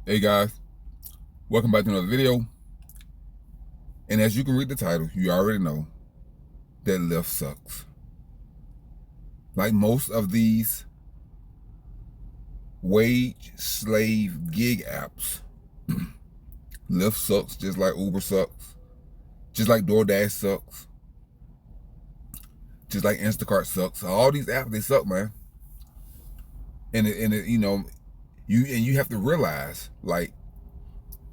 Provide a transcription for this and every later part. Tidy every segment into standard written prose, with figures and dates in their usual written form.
Hey guys, welcome back to another video. And as you can read the title, you already know that Lyft sucks. Like most of these wage slave gig apps, Lyft sucks just like Uber sucks, just like DoorDash sucks, just like Instacart sucks. All these apps, they suck, man. And you have to realize, like,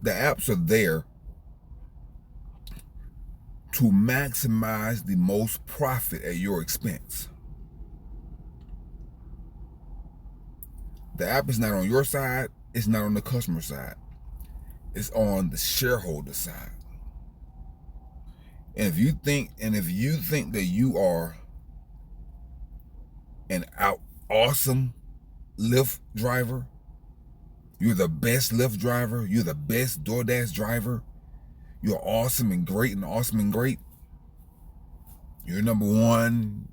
the apps are there to maximize the most profit at your expense. The app is not on your side, it's not on the customer side. It's on the shareholder side. And if you think that you are an awesome Lyft driver, you're the best Lyft driver, you're the best DoorDash driver, you're awesome and great, you're number one,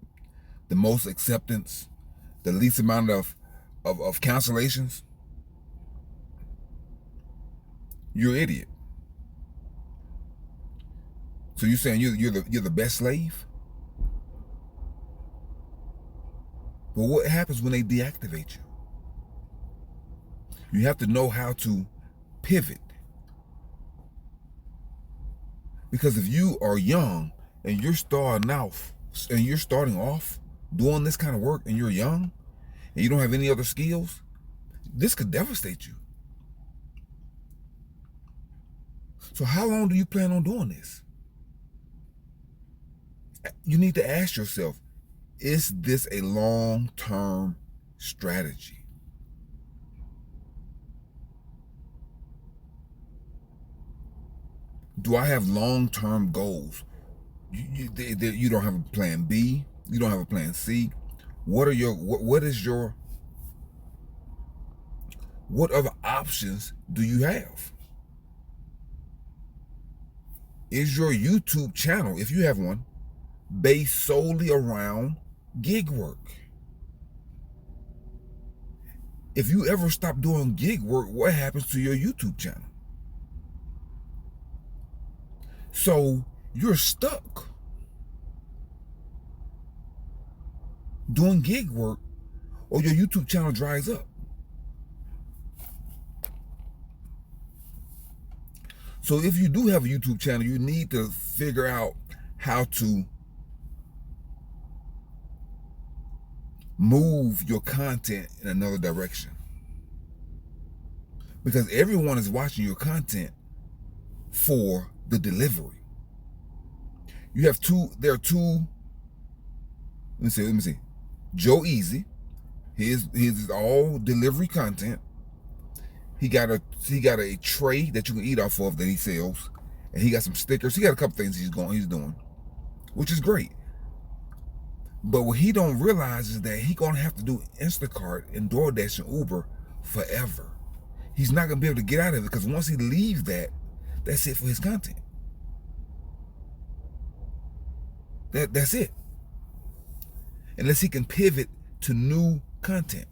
the most acceptance, the least amount of cancellations, you're an idiot. So you're saying you're the best slave? But what happens when they deactivate you? You have to know how to pivot. Because if you are young and you're starting off doing this kind of work and you're young and you don't have any other skills, this could devastate you. So how long do you plan on doing this? You need to ask yourself, is this a long-term strategy? Do I have long-term goals? You don't have a plan B. You don't have a plan C. What other options do you have? Is your YouTube channel, if you have one, based solely around gig work? If you ever stop doing gig work, what happens to your YouTube channel? So you're stuck doing gig work, or your YouTube channel dries up. So if you do have a YouTube channel, you need to figure out how to move your content in another direction. Because everyone is watching your content for the delivery. There are two, let me see. Joe Easy, his is all delivery content. He got a tray that you can eat off of that he sells, and he got some stickers. He got a couple things he's doing, which is great. But what he don't realize is that he gonna have to do Instacart and DoorDash and Uber forever. He's not gonna be able to get out of it, because once he leaves that's it for his content. That's it. Unless he can pivot to new content,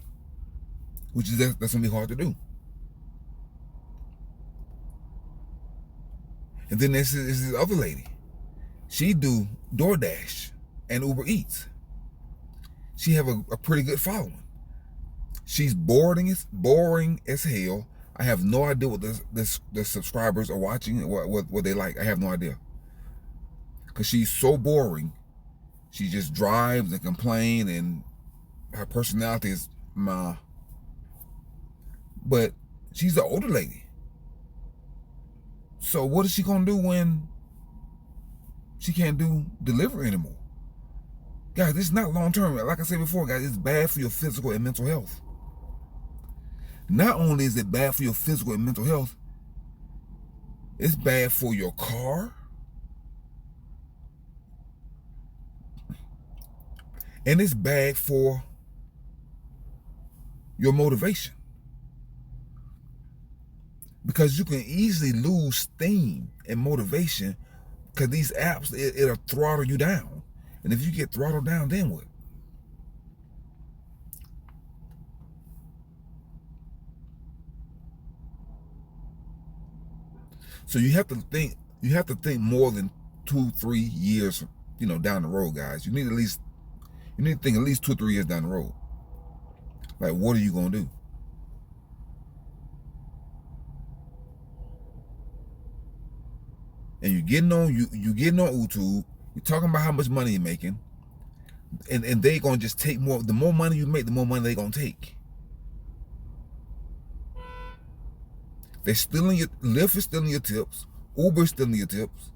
that's gonna be hard to do. And then there's this other lady. She do DoorDash and Uber Eats. She have a pretty good following. She's boring as hell. I have no idea what the subscribers are watching, what they like. I have no idea. Because she's so boring. She just drives and complains, and her personality is meh. But she's an older lady. So what is she gonna do when she can't do delivery anymore? Guys, this is not long term. Like I said before, guys, it's bad for your physical and mental health. Not only is it bad for your physical and mental health, it's bad for your car, and it's bad for your motivation. Because you can easily lose steam and motivation, because these apps, it'll throttle you down. And if you get throttled down, then what? So you have to think. You have to think more than 2-3 years, down the road, guys. You need to think at least 2 or 3 years down the road. Like, what are you gonna do? And you're getting on YouTube. You're talking about how much money you're making, and they gonna just take more. The more money you make, the more money they gonna take. They're stealing your Lyft is stealing your tips. Uber is stealing your tips.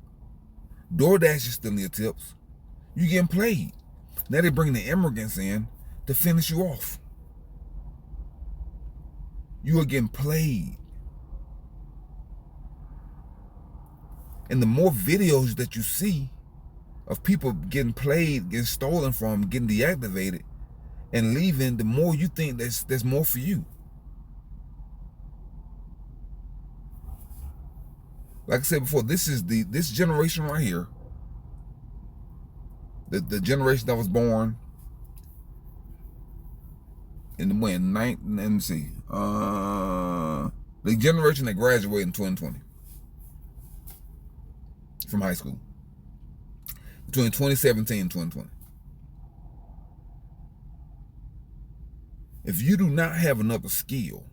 DoorDash is stealing your tips. You getting played. Now they bring the immigrants in to finish you off. You are getting played. And the more videos that you see of people getting played, getting stolen from, getting deactivated, and leaving, the more you think there's more for you. Like I said before, this generation right here, the generation that was born in the let me see, the generation that graduated in 2020 from high school, between 2017 and 2020. If you do not have another skill,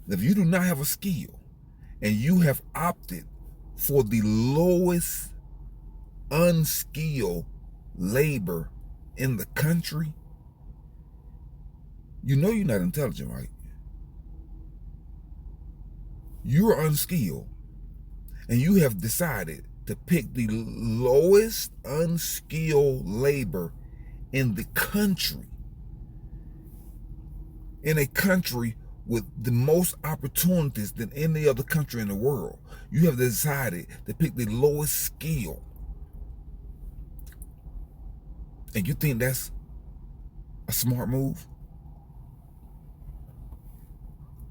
if you do not have a skill, and you have opted for the lowest unskilled labor in the country, you know you're not intelligent, right? You're unskilled, and you have decided to pick the lowest unskilled labor in the country, in a country with the most opportunities than any other country in the world. You have decided to pick the lowest skill. And you think that's a smart move?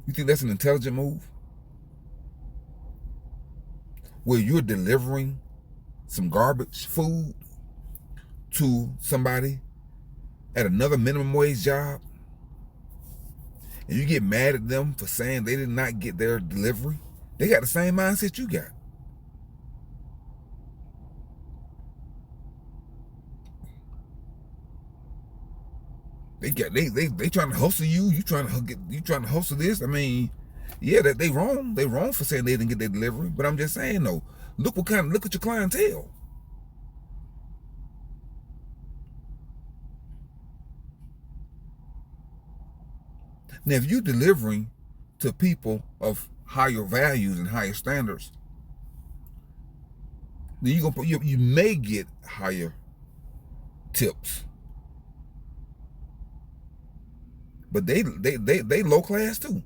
You think that's an intelligent move? Where you're delivering some garbage food to somebody at another minimum wage job, and you get mad at them for saying they did not get their delivery. They got the same mindset you got. They trying to hustle you. You trying to hustle this. I mean, yeah, that they wrong. They wrong for saying they didn't get their delivery. But I'm just saying though, look at your clientele. Now, if you're delivering to people of higher values and higher standards, then you may get higher tips. But they low class too.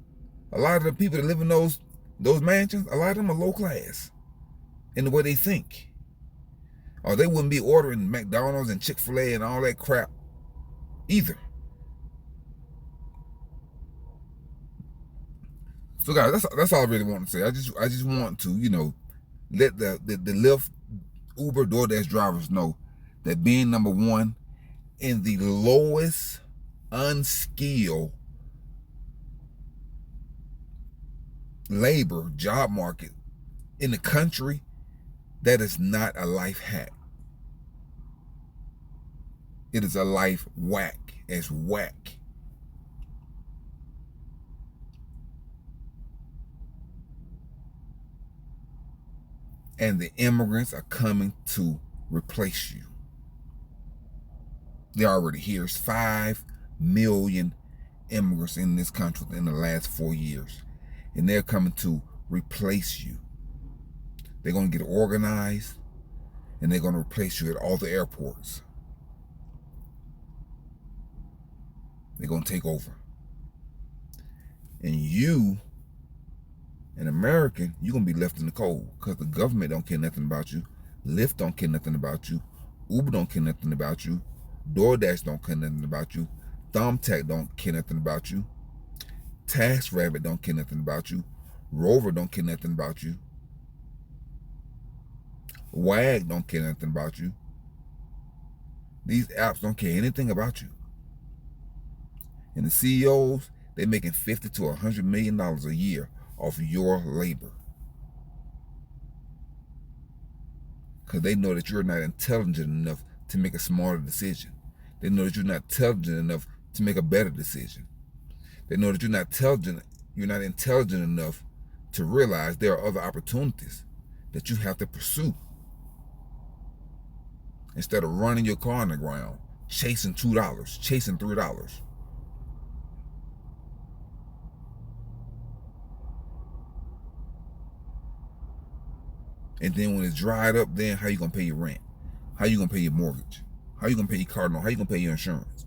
A lot of the people that live in those mansions, a lot of them are low class in the way they think. Or they wouldn't be ordering McDonald's and Chick-fil-A and all that crap either. So guys, that's all I really want to say. I just want to, let the Lyft, Uber, DoorDash drivers know that being number one in the lowest unskilled labor job market in the country, that is not a life hack. It is a life whack. It's whack. And the immigrants are coming to replace you. They're already here. It's 5 million immigrants in this country in the last 4 years. And they're coming to replace you. They're going to get organized, and they're going to replace you at all the airports. They're going to take over. And you, an American, you're going to be left in the cold because the government don't care nothing about you. Lyft don't care nothing about you. Uber don't care nothing about you. DoorDash don't care nothing about you. Thumbtack don't care nothing about you. TaskRabbit don't care nothing about you. Rover don't care nothing about you. Wag don't care nothing about you. These apps don't care anything about you. And the CEOs, they're making $50 to $100 million a year off your labor. because they know that you're not intelligent enough to make a smarter decision. They know that you're not intelligent enough to make a better decision. They know that you're not intelligent enough to realize there are other opportunities that you have to pursue. Instead of running your car on the ground, chasing $2, chasing $3. And then when it's dried up, then how you gonna pay your rent? How you gonna pay your mortgage? How you gonna pay your car note? How you gonna pay your insurance?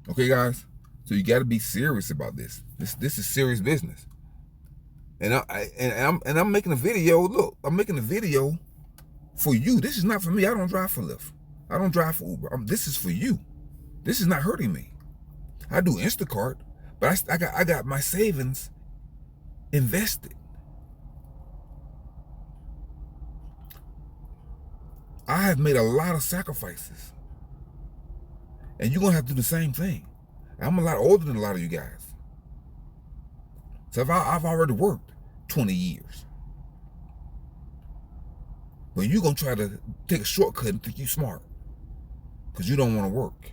Okay, guys. So you got to be serious about this. This is serious business. And I'm making a video. Look, I'm making a video for you. This is not for me. I don't drive for Lyft. I don't drive for Uber. This is for you. This is not hurting me. I do Instacart, but I got my savings invested. I have made a lot of sacrifices. And you're going to have to do the same thing. I'm a lot older than a lot of you guys. So I've already worked 20 years. But you're going to try to take a shortcut and think you're smart. Because you don't want to work.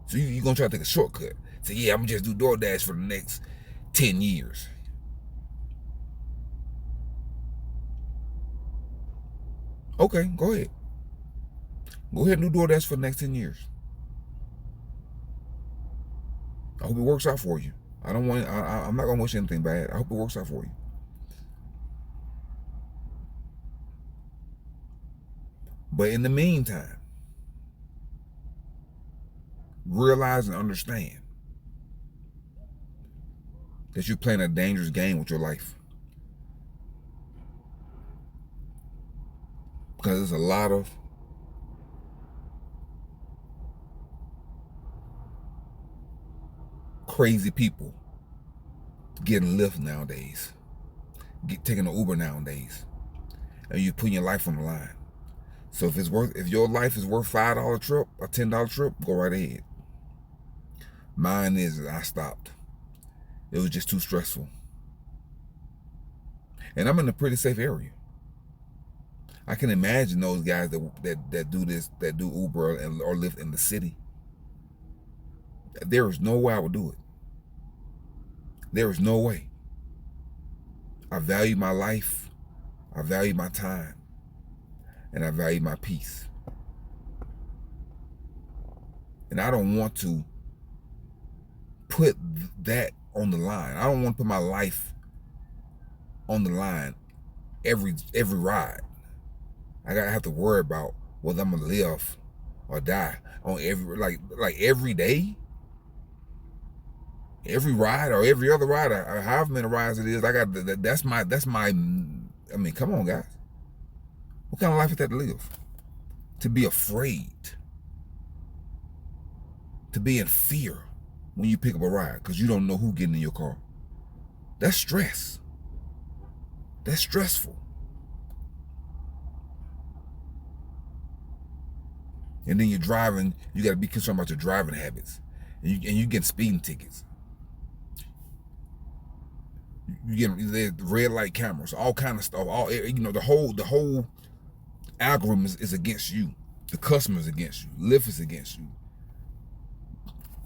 So you're going to try to take a shortcut. Say, yeah, I'm going to just do DoorDash for the next 10 years. Okay, go ahead. Go ahead and do DoorDash for the next 10 years. I hope it works out for you. I'm not going to wish anything bad. I hope it works out for you. But in the meantime, realize and understand that you're playing a dangerous game with your life. Because there's a lot of crazy people getting Lyft nowadays, taking an Uber nowadays, and you're putting your life on the line. So if your life is worth $5 trip, a $10 trip, go right ahead. Mine is, I stopped. It was just too stressful. And I'm in a pretty safe area. I can imagine those guys that do this, that do Uber or Lyft in the city. There is no way I would do it. There is no way. I value my life. I value my time. And I value my peace. And I don't want to put that on the line. I don't want to put my life on the line every ride. I gotta have to worry about whether I'm gonna live or die on every day, every ride or every other ride, or however many rides it is. I got that's my. I mean, come on, guys. What kind of life is that to live? To be afraid, to be in fear when you pick up a ride because you don't know who's getting in your car. That's stress. That's stressful. And then you're driving, you got to be concerned about your driving habits. And you get speeding tickets. You get red light cameras, all kind of stuff. The whole algorithm is against you. The customer is against you. Lyft is against you.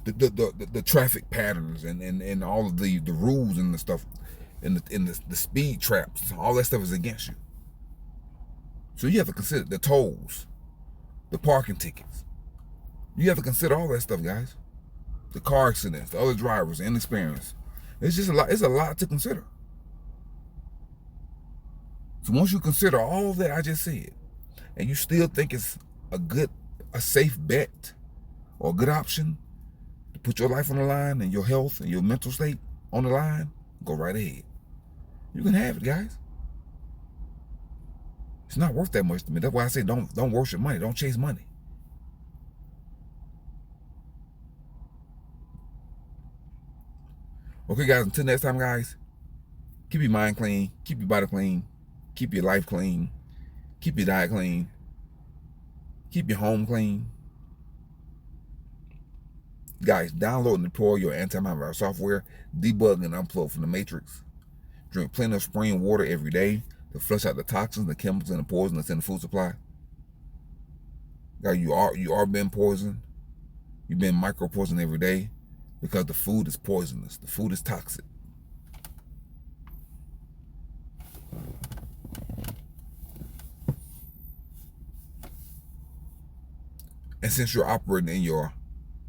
The traffic patterns and all of the rules and the stuff and the speed traps, all that stuff is against you. So you have to consider the tolls, the parking tickets. You have to consider all that stuff, guys. The car accidents, the other drivers, the inexperience. It's just a lot. It's a lot to consider. So once you consider all that I just said, and you still think it's a safe bet or a good option to put your life on the line and your health and your mental state on the line, go right ahead. You can have it, guys. It's not worth that much to me. That's why I say don't worship money. Don't chase money. Okay, guys, until next time, guys, keep your mind clean, keep your body clean, keep your life clean, keep your diet clean, keep your home clean. Guys, download and deploy your antivirus software, debug and unplug from the matrix. Drink plenty of spring water every day to flush out the toxins, the chemicals, and the poison that's in the food supply. Guys, you are being poisoned. You've been micro poisoned every day because the food is poisonous. The food is toxic. And since you're operating in your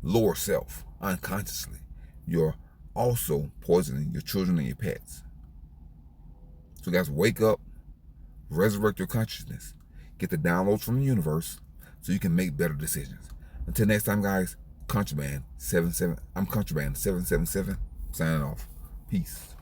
lower self unconsciously, you're also poisoning your children and your pets. So guys, wake up, resurrect your consciousness, get the downloads from the universe so you can make better decisions. Until next time, guys, I'm Contraband 777 signing off. Peace.